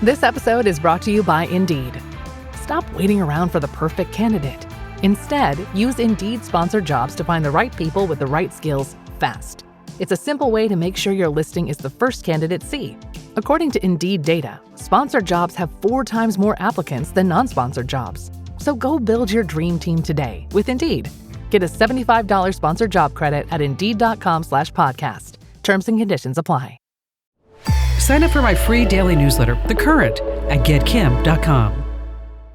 This episode is brought to you by Indeed. Stop waiting around for the perfect candidate. Instead, use Indeed sponsored jobs to find the right people with the right skills fast. It's a simple way to make sure your listing is the first candidates see. According to Indeed data, sponsored jobs have 4 times more applicants than non-sponsored jobs. So go build your dream team today with Indeed. Get a $75 sponsored job credit at Indeed.com/podcast. Terms and conditions apply. Sign up for my free daily newsletter, The Current, at getkim.com.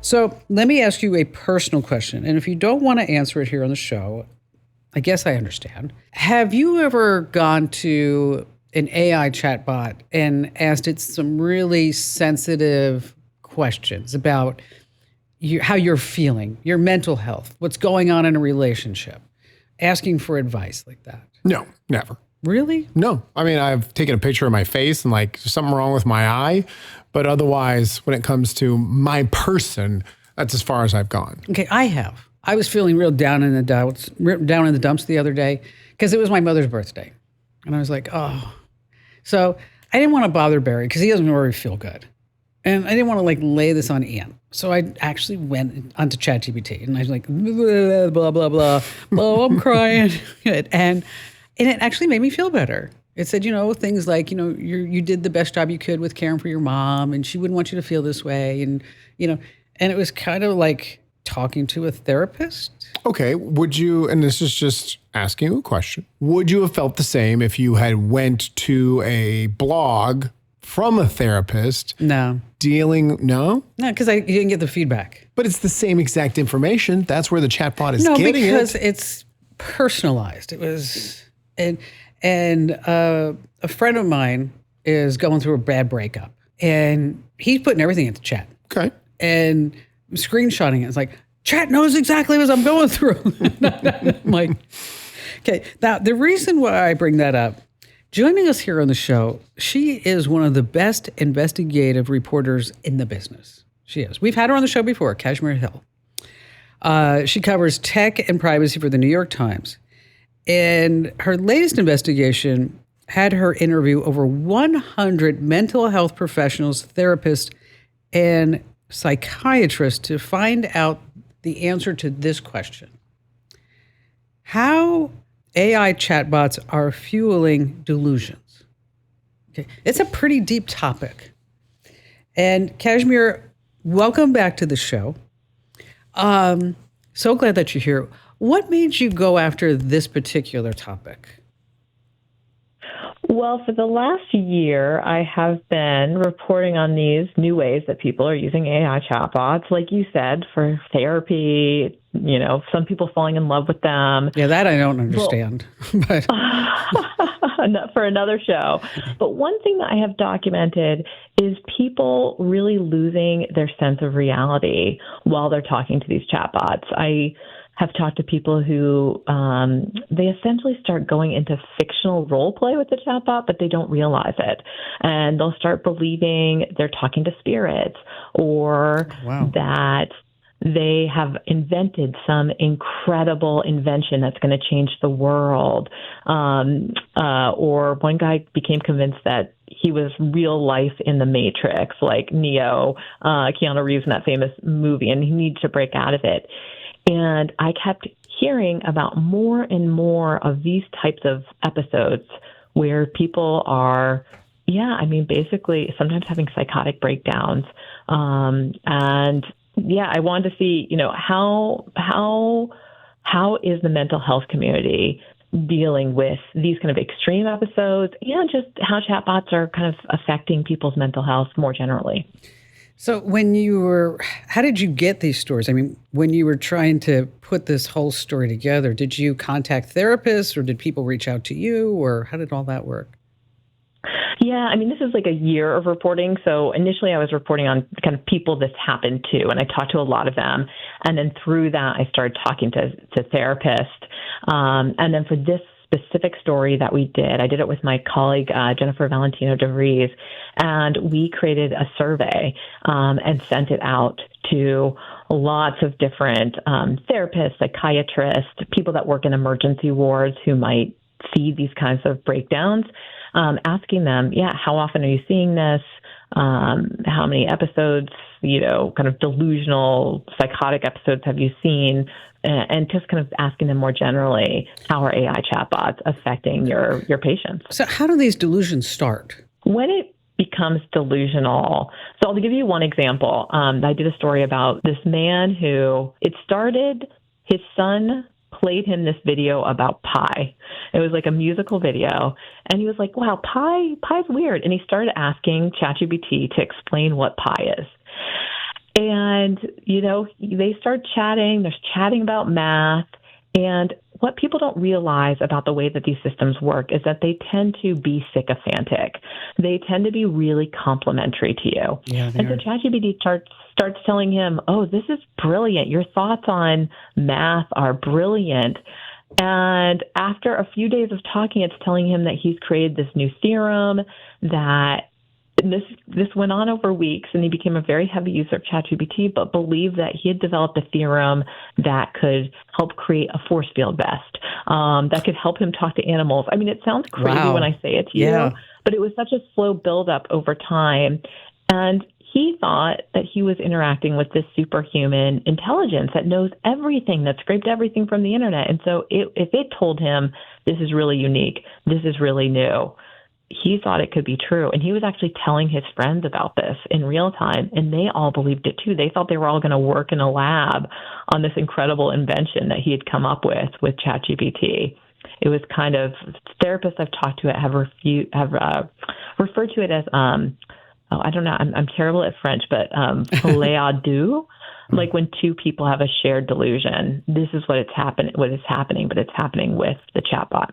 So let me ask you a personal question. And if you don't want to answer it here on the show, I guess I understand. Have you ever gone to an AI chatbot and asked it some really sensitive questions about how you're feeling, your mental health, what's going on in a relationship, asking for advice like that? No, never. Really? No. I mean, I've taken a picture of my face and like, there's something wrong with my eye. But otherwise, when it comes to my person, that's as far as I've gone. Okay, I have. I was feeling real down in the dumps the other day because it was my mother's birthday. And I was like, oh. So I didn't want to bother Barry because he doesn't really feel good. And I didn't want to like lay this on Ian. So I actually went onto ChatGPT and I was like, blah, blah, blah, blah. Oh, I'm crying. And it actually made me feel better. It said, things like, you did the best job you could with caring for your mom and she wouldn't want you to feel this way. And, and it was kind of like talking to a therapist. Okay. Would you, and this is just asking you a question, would you have felt the same if you had went to a blog from a therapist? No. No? No, because you didn't get the feedback. But it's the same exact information. That's where the chatbot is getting it. No, because it's personalized. It was... And a friend of mine is going through a bad breakup, and he's putting everything into chat. Okay. And screenshotting it. It's like, chat knows exactly what I'm going through. I'm like, okay. Now, the reason why I bring that up, joining us here on the show, she is one of the best investigative reporters in the business. She is. We've had her on the show before, Kashmir Hill. She covers tech and privacy for the New York Times. And her latest investigation had her interview over 100 mental health professionals, therapists, and psychiatrists to find out the answer to this question: how AI chatbots are fueling delusions. Okay. It's a pretty deep topic. And Kashmir, welcome back to the show. So glad that you're here. What made you go after this particular topic? Well, for the last year, I have been reporting on these new ways that people are using AI chatbots, like you said, for therapy, some people falling in love with them. Yeah, that I don't understand. But for another show. But one thing that I have documented is people really losing their sense of reality while they're talking to these chatbots. I have talked to people who they essentially start going into fictional role play with the chatbot, but they don't realize it. And they'll start believing they're talking to spirits or that they have invented some incredible invention that's going to change the world. Or one guy became convinced that he was real life in the Matrix, like Neo, Keanu Reeves in that famous movie, and he needed to break out of it. And I kept hearing about more and more of these types of episodes where people are, basically sometimes having psychotic breakdowns. I wanted to see, how is the mental health community dealing with these kind of extreme episodes and just how chatbots are kind of affecting people's mental health more generally. So how did you get these stories? I mean, when you were trying to put this whole story together, did you contact therapists or did people reach out to you, or how did all that work? Yeah, this is like a year of reporting. So initially I was reporting on kind of people this happened to, and I talked to a lot of them. And then through that, I started talking to therapists. And then for this specific story that we did, I did it with my colleague, Jennifer Valentino DeVries, and we created a survey and sent it out to lots of different therapists, psychiatrists, people that work in emergency wards who might see these kinds of breakdowns, asking them, how often are you seeing this? How many episodes, kind of delusional, psychotic episodes have you seen? And just kind of asking them more generally, how are AI chatbots affecting your patients? So how do these delusions start? When it becomes delusional. So I'll give you one example. I did a story about this man who it started, his son played him this video about pie. It was like a musical video. And he was like, wow, pie's weird. And he started asking ChatGPT to explain what pie is. And, they start chatting. There's chatting about math. And what people don't realize about the way that these systems work is that they tend to be sycophantic. They tend to be really complimentary to you. Yeah, and so ChatGPT starts telling him, oh, this is brilliant. Your thoughts on math are brilliant. And after a few days of talking, it's telling him that he's created this new theorem that this went on over weeks, and he became a very heavy user of ChatGPT, but believed that he had developed a theorem that could help create a force field vest, that could help him talk to animals. I mean, it sounds crazy when I say it to you, but it was such a slow buildup over time. And he thought that he was interacting with this superhuman intelligence that knows everything, that scraped everything from the internet. And so if it told him, this is really unique, this is really new, he thought it could be true. And he was actually telling his friends about this in real time, and they all believed it too. They thought they were all going to work in a lab on this incredible invention that he had come up with ChatGPT. It was kind of, therapists I've talked to have referred to it as, I don't know, I'm terrible at French, but poulet à deux, like when two people have a shared delusion. This is what is happening, but it's happening with the chatbot.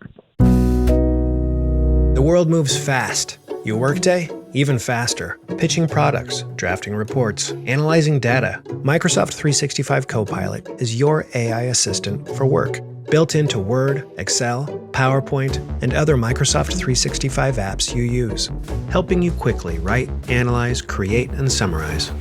The world moves fast. Your workday, even faster. Pitching products, drafting reports, analyzing data. Microsoft 365 Copilot is your AI assistant for work. Built into Word, Excel, PowerPoint, and other Microsoft 365 apps you use. Helping you quickly write, analyze, create, and summarize.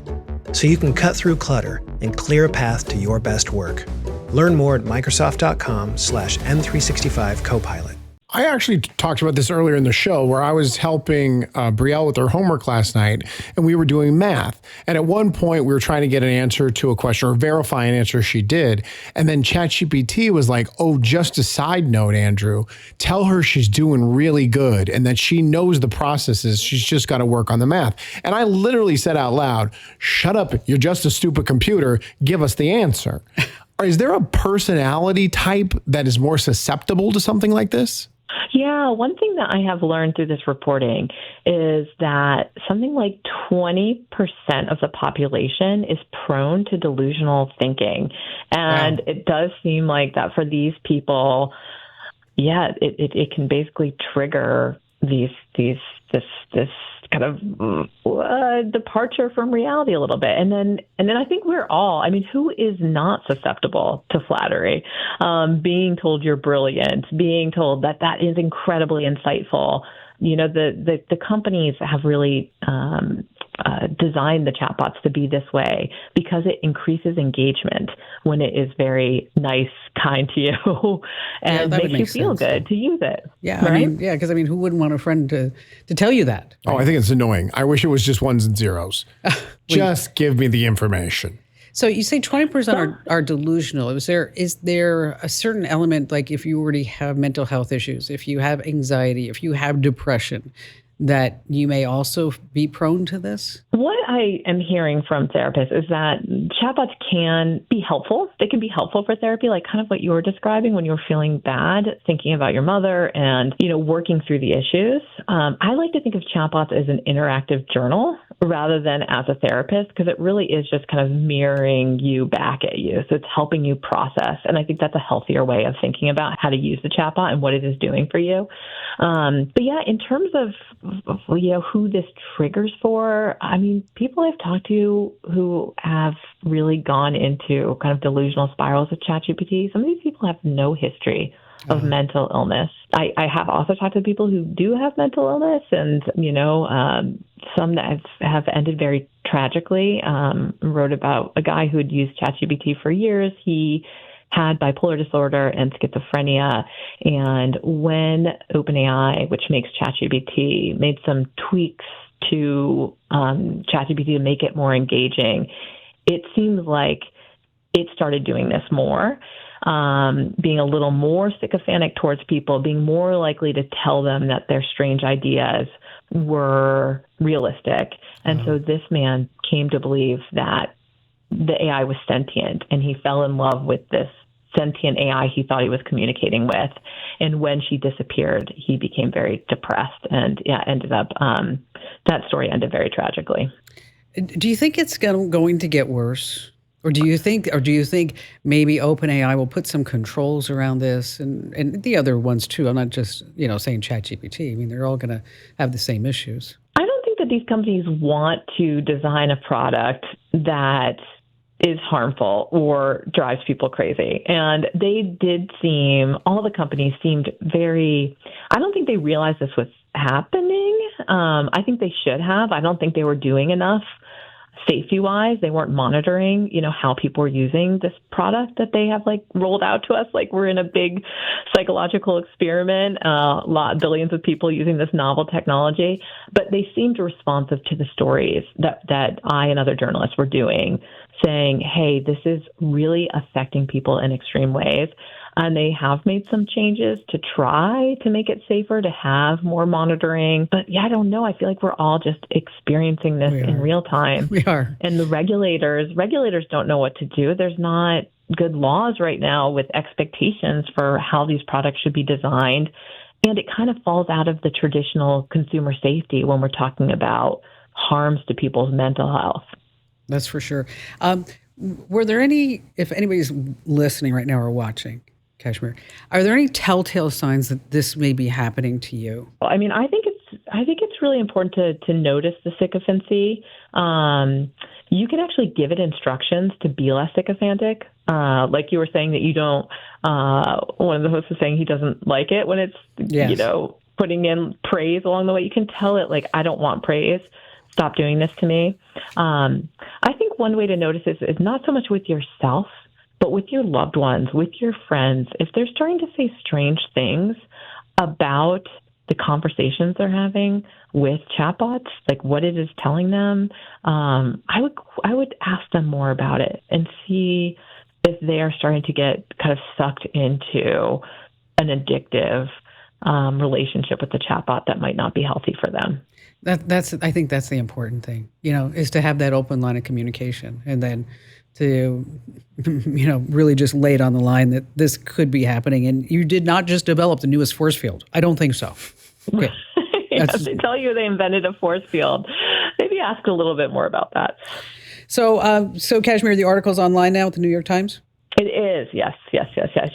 So you can cut through clutter and clear a path to your best work. Learn more at Microsoft.com/M365 Copilot. I actually talked about this earlier in the show where I was helping Brielle with her homework last night, and we were doing math. And at one point, we were trying to get an answer to a question or verify an answer she did. And then ChatGPT was like, oh, just a side note, Andrew, tell her she's doing really good and that she knows the processes. She's just got to work on the math. And I literally said out loud, shut up. You're just a stupid computer. Give us the answer. Is there a personality type that is more susceptible to something like this? Yeah, one thing that I have learned through this reporting is that something like 20% of the population is prone to delusional thinking. And It does seem like that for these people, it can basically trigger this kind of departure from reality a little bit. And then I think we're all, who is not susceptible to flattery? Being told you're brilliant, being told that is incredibly insightful. The companies have really designed the chatbots to be this way because it increases engagement when it is very nice, kind to you, and makes you feel good to use it. Yeah, right? Because who wouldn't want a friend to tell you that? Right? Oh, I think it's annoying. I wish it was just ones and zeros. Just give me the information. So you say 20% are delusional. Is there a certain element, like if you already have mental health issues, if you have anxiety, if you have depression, that you may also be prone to this? What I am hearing from therapists is that chatbots can be helpful. They can be helpful for therapy, like kind of what you were describing when you were feeling bad, thinking about your mother and, working through the issues. I like to think of chatbots as an interactive journal rather than as a therapist, because it really is just kind of mirroring you back at you. So it's helping you process. And I think that's a healthier way of thinking about how to use the chatbot and what it is doing for you. But yeah, in terms of who this triggers for, people I've talked to who have really gone into kind of delusional spirals with ChatGPT, some of these people have no history of mental illness. I have also talked to people who do have mental illness, and some that have ended very tragically. Wrote about a guy who had used ChatGPT for years. He had bipolar disorder and schizophrenia. And when OpenAI, which makes ChatGPT, made some tweaks to ChatGPT to make it more engaging, it seems like it started doing this more, being a little more sycophantic towards people, being more likely to tell them that their strange ideas were realistic. And so this man came to believe that the AI was sentient, and he fell in love with this sentient AI he thought he was communicating with. And when she disappeared, he became very depressed, and ended up, that story ended very tragically. Do you think it's going to get worse? Or do you think maybe OpenAI will put some controls around this, and the other ones too? I'm not just, saying ChatGPT. I mean, they're all going to have the same issues. I don't think that these companies want to design a product that is harmful or drives people crazy. And all the companies seemed I don't think they realized this was happening. I think they should have. I don't think they were doing enough safety-wise. They weren't monitoring, how people were using this product that they have rolled out to us. We're in a big psychological experiment, billions of people using this novel technology, but they seemed responsive to the stories that I and other journalists were doing, saying, hey, this is really affecting people in extreme ways. And they have made some changes to try to make it safer, to have more monitoring. But I don't know. I feel like we're all just experiencing this in real time. We are. And the regulators don't know what to do. There's not good laws right now with expectations for how these products should be designed. And it kind of falls out of the traditional consumer safety when we're talking about harms to people's mental health. That's for sure. Were there if anybody's listening right now or watching, Kashmir, are there any telltale signs that this may be happening to you? Well, I mean, I think it's really important to notice the sycophancy. You can actually give it instructions to be less sycophantic. Like you were saying that you don't, one of the hosts was saying he doesn't like it when it's, putting in praise along the way. You can tell it, I don't want praise. Stop doing this to me. I think one way to notice this is not so much with yourself, but with your loved ones, with your friends. If they're starting to say strange things about the conversations they're having with chatbots, what it is telling them, I would ask them more about it and see if they are starting to get kind of sucked into an addictive relationship with the chatbot that might not be healthy for them. I think that's the important thing, is to have that open line of communication, and then to, really just lay it on the line that this could be happening. And you did not just develop the newest force field. I don't think so. Okay. If they tell you they invented a force field, maybe ask a little bit more about that. So Kashmir, the article's online now at the New York Times? It is, yes.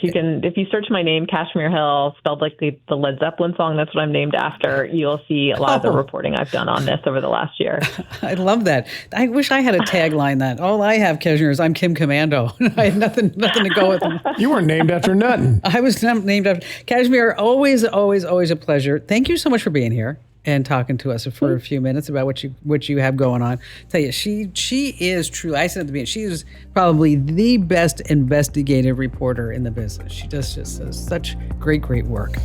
You can, if you search my name, Kashmir Hill, spelled like the Led Zeppelin song, that's what I'm named after, you'll see a lot of the reporting I've done on this over the last year. I love that. I wish I had a tagline that. All I have, Kashmir, is I'm Kim Commando. I had nothing to go with. You weren't named after nothing. I was named after Kashmir. Always a pleasure. Thank you so much for being here and talking to us for a few minutes about what you have going on. Tell you, she is truly, I said at the beginning, she is probably the best investigative reporter in the business. She does just such great work.